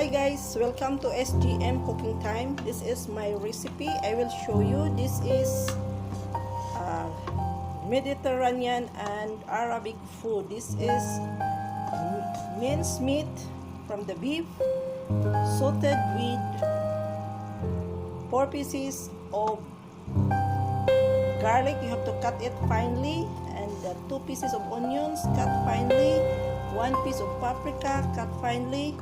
Hi guys, welcome to S.G.M cooking time. This is my recipe. I will show you. This is Mediterranean and Arabic food. This is minced meat from the beef, sauted with 4 pieces of garlic. You have to cut it finely, and 2 pieces of onions cut finely, 1 piece of paprika cut finely,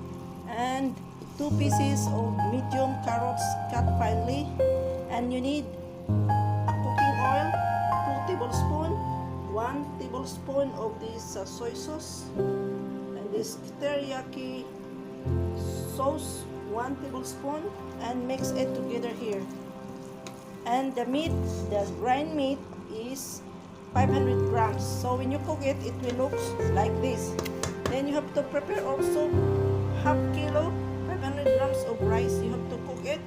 and 2 pieces of medium carrots cut finely. And you need a cooking oil, 2 tablespoons, 1 tablespoon of this soy sauce, and this teriyaki sauce, 1 tablespoon, and mix it together here. And the meat, the grind meat, is 500 grams. So when you cook it, it will look like this. Then you have to prepare also half kilo, 500 grams of rice. You have to cook it.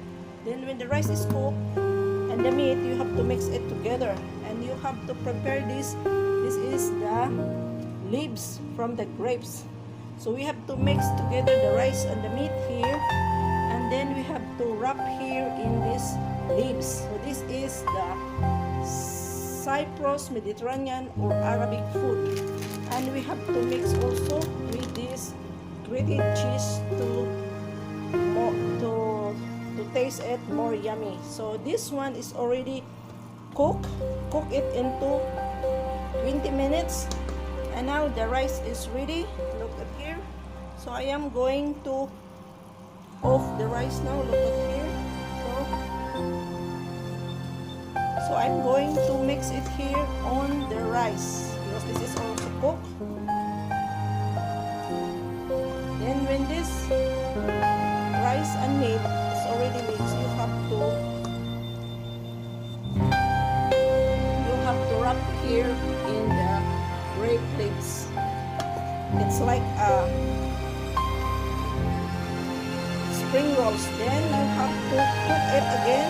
Then when the rice is cooked and the meat, you have to mix it together. And you have to prepare this. This is the leaves from the grapes. So we have to mix together the rice and the meat here. And then we have to wrap here in these leaves. So this is the Cyprus, Mediterranean or Arabic food. And we have to mix also with this grated cheese to taste it more yummy. So this one is already cooked. Cook it into 20 minutes. And now the rice is ready. Look at here. So I am going to off the rice now. Look at here. So I'm going to mix it here on the rice because this is also cooked. Then when this rice and meat is already mixed, you have to wrap here in the grape leaves. It's like spring rolls. Then you have to cook it again.